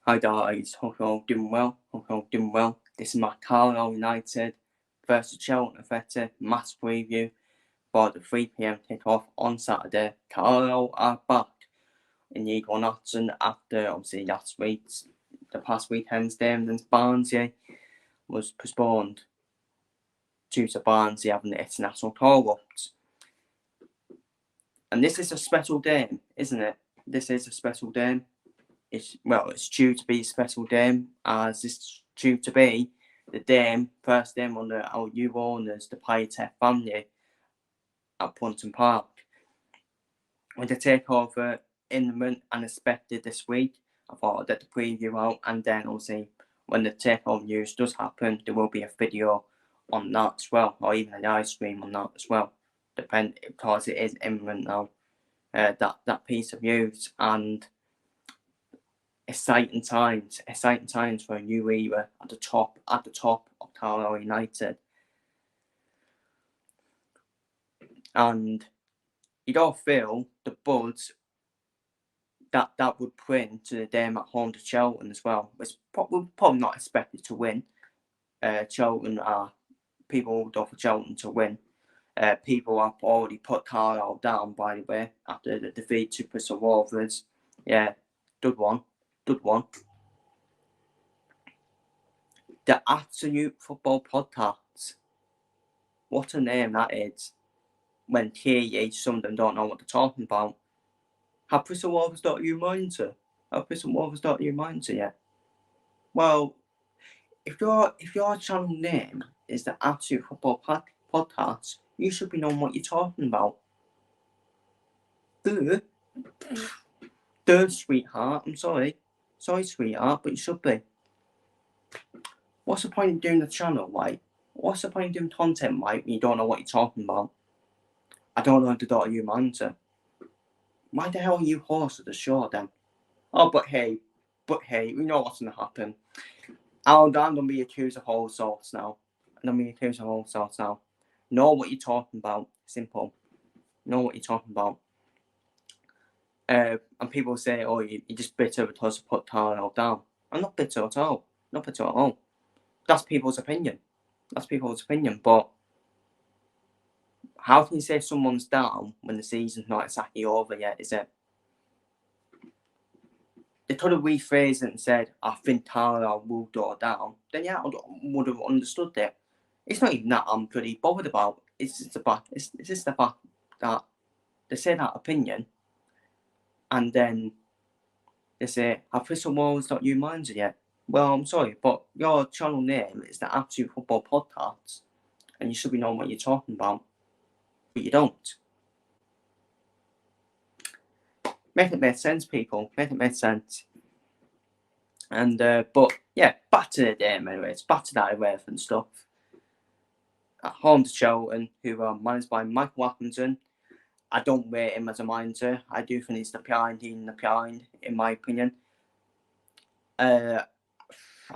Hi guys, hope you're all doing well. This is my Carlisle United versus Charlton Athletic match preview for the 3 PM kickoff on Saturday. Carlisle are back in League One action after obviously the past weekend's game against Barnsley was postponed due to Barnsley having the international call-ups. And this is a special game, isn't it? This is a special game. It's due to be a special game, as it's due to be the first game under our new owners, the Paytech family, at Brunton Park. With the takeover imminent and expected this week, I thought I'd get the preview out, and then obviously when the takeover news does happen, there will be a video on that as well, or even a live stream on that as well, because it is imminent now. That piece of news, and exciting times for a new era at the top of Carlisle United. And you don't feel the buzz that would bring to the game at home to Charlton as well. It's probably not expected to win. Charlton are people would offer Charlton to win. People have already put Carlisle down, by the way, after the defeat to Bristol Rovers. Yeah, good one. The Absolute Football Podcast. What a name that is. When clearly some of them don't know what they're talking about. Have Bristol Rovers got you minded? yet? Well, if your channel name is the Absolute Football Podcast, you should be knowing what you're talking about. Sweetheart. I'm sorry, sweetheart, but you should be. What's the point of doing the channel, like? What's the point of doing content, like, when you don't know what you're talking about? I don't know the daughter you answer. Why the hell are you host of the show then? Oh, but hey, we know what's going to happen. I'm going to be accused of all sorts now. Know what you're talking about. Simple. Know what you're talking about. And people say, oh, you're just bitter because I put Carlisle down. I'm not bitter at all. That's people's opinion. But how can you say someone's down when the season's not exactly over yet, is it? They could have rephrased it and said, I think Carlisle will go down. Then yeah, I would have understood it. It's not even that I'm pretty bothered about. It's just the fact that they say that opinion, and then they say, have Bristol Rovers got you minds yet? Well, I'm sorry, but your channel name is the Absolute Football Podcast, and you should be knowing what you're talking about, but you don't. Make it make sense, people. And but yeah, back to the game anyway. It's back to that irrelevant stuff. At home to Charlton, who are managed by Michael Appleton. I don't rate him as a manager. I do think he's behind, in my opinion. I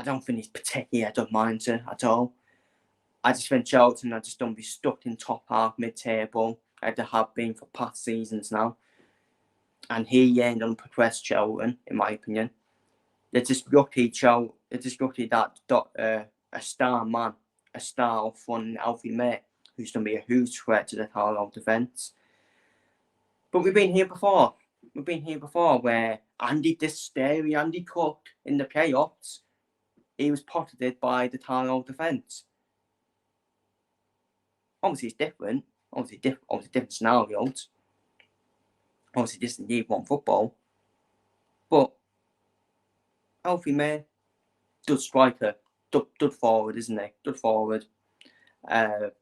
don't think he's particularly a good manager at all. I just think Charlton are just don't be stuck in top half, mid-table, like they have been for past seasons now. And he ain't going to progress Charlton, in my opinion. They're just lucky that a star man, a star up front, Alfie May, who's going to be a huge threat to the Carlisle defence. But we've been here before. Where Andy Cook in the playoffs, he was potted by the Carlisle defence. Obviously, it's different. Obviously, different scenarios. Obviously, this is League One football. But Alfie May, good striker, good forward, isn't he? Good forward. But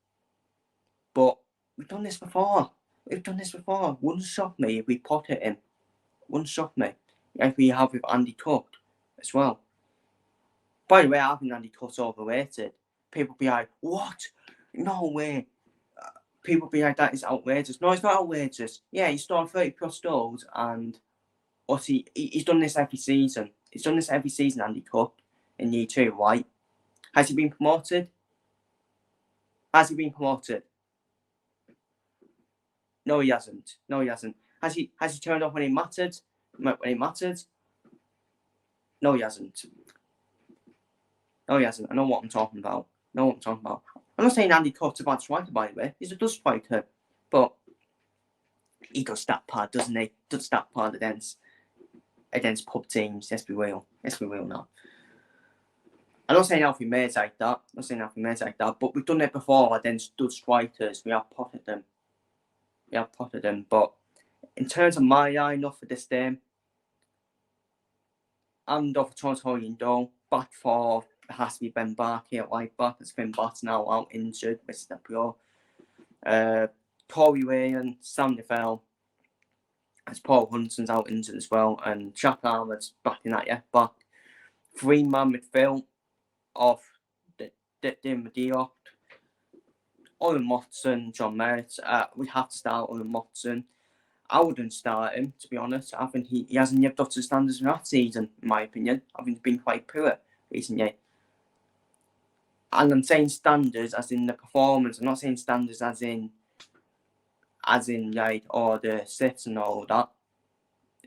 we've done this before. Wouldn't shock me if we potted him. Wouldn't shock me if we have with Andy Cook as well. By the way, I think Andy Cook's overrated. People be like, what? No way. People be like, that is outrageous. No, it's not outrageous. Yeah, he's scored 30 plus goals, and he's done this every season. Andy Cook, in Year 2, right? Has he been promoted? No, he hasn't. Has he turned up when he mattered? No, he hasn't. No, he hasn't. I know what I'm talking about. I'm not saying Andy Court's a bad striker, by the way. He's a good striker. But he does that part, doesn't he? Does that part against pub teams. Yes, we will. Now. I'm not saying Alfie May's like that. But we've done it before against good strikers. We have potted them. But in terms of my line-up for this game, I'm off for Toronto Indo. Back for it has to be Ben Barkey at right back. It's Finn Batts now out injured, Mr. Pro. Corey Wayne, Sam DeFell. As Paul Hunson's out injured as well, and Jack Armour's back in that back. 3-man midfield of Dim Diop, Owen Watson, John Merritt. We have to start Owen Watson. I wouldn't start him, to be honest. I think he hasn't lived up to the standards of that season, in my opinion. I think he's been quite poor recently. And I'm saying standards as in the performance. I'm not saying standards as in like, or the assists and all that.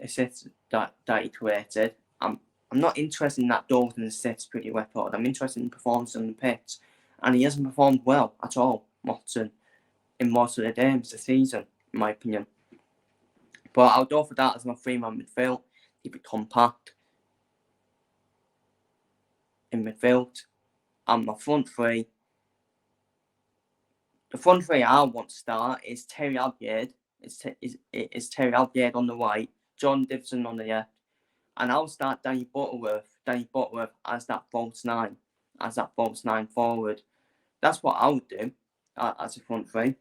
Assists that he created. I'm not interested in that goals and assists pretty record. I'm interested in performance on the pitch. And he hasn't performed well at all, Watson, in most of the games this season, in my opinion. But I'll go for that as my 3-man midfield. Keep it compact in midfield. And my front three. The front three I want to start is Terry Albiade. It's Terry Albiade on the right, John Dibson on the left. And I'll start Danny Butterworth as that false 9. As that false 9 forward. That's what I would do as a front three.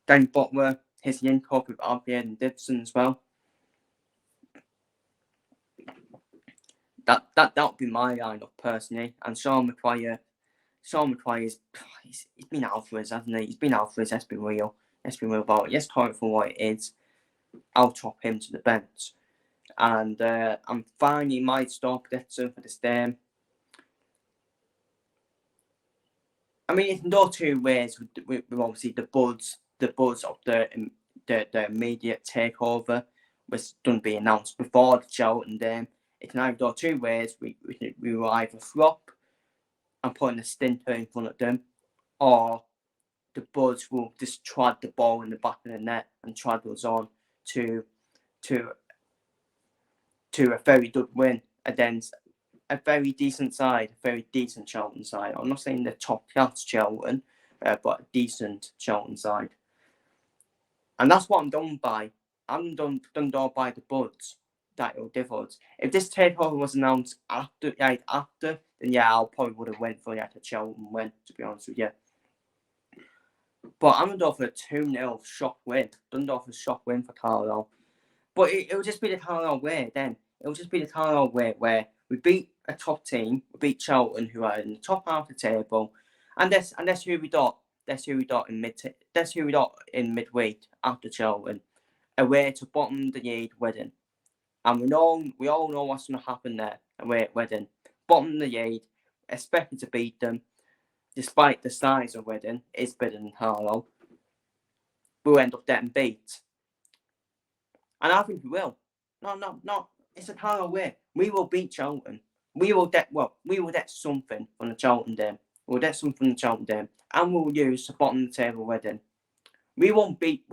Danny Butterworth, his link up with Albiade and Dibson as well. That would be my lineup personally. And Sean McQuire is he's been out for us, hasn't he? He's been out for us. Let's be real about it. Let's call it for what it is. I'll top him to the bench. And I'm fine. He might stop Dixon for this game. I mean, it can go two ways with obviously the buzz of the immediate takeover, which done be announced before the Charlton game. It can either go two ways. We will either flop and putting a stinter in front of them, or the Buzz will just trod the ball in the back of the net and trod us on to a very good win against a very decent Charlton side. I'm not saying the top class Charlton, but a decent Charlton side. And that's what I'm done by. I'm done by the Buzz that it'll give us. If this takeover was announced after, then yeah, I probably would have went for a Charlton win, to be honest with you. But I'm going to go for a 2-0 shock win. Dundalk for a shock win for Carlisle. But it'll just be the Carlisle way then. It'll just be the Carlisle way where we beat a top team, we beat Charlton, who are in the top half of the table, and that's who we got. That's who we got in midweek after Charlton, away to bottom the league Reading. And we all know what's going to happen there away at Reading. Bottom the league, expected to beat them, despite the size of Reading, is better than Carlisle. We'll end up getting beat. And I think we will. No. It's a Carlisle way. We will beat Charlton. We will get something from the Charlton game. And we'll use the bottom of the table Reading. We won't beat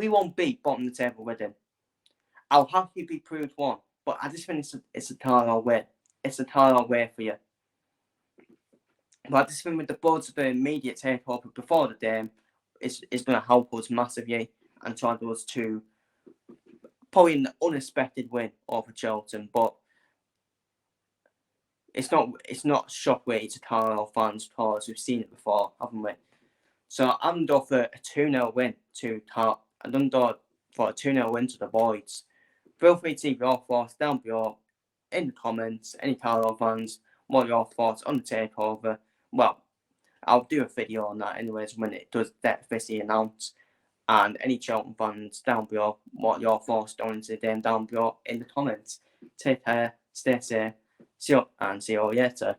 bottom of the table Reading. I'll happily be proved one, but I just think it's a Carlisle way. It's a Carlisle way for you. But I just think with the Buzz of the immediate takeover before the game, it's going to help us massively and try us to probably an unexpected win over Charlton, but it's not shockwave to Carlisle fans because we've seen it before, haven't we? So I'm going for a 2-0 win to Carlisle. I'm going for a 2-0 win to the Voids. Feel free to leave your thoughts down below in the comments. Any Carlisle fans, what are your thoughts on the takeover? Well, I'll do a video on that anyways when it does get officially announced. And any Charlton fans down below, what your thoughts on the game down below in the comments. Take care, stay safe, see you later.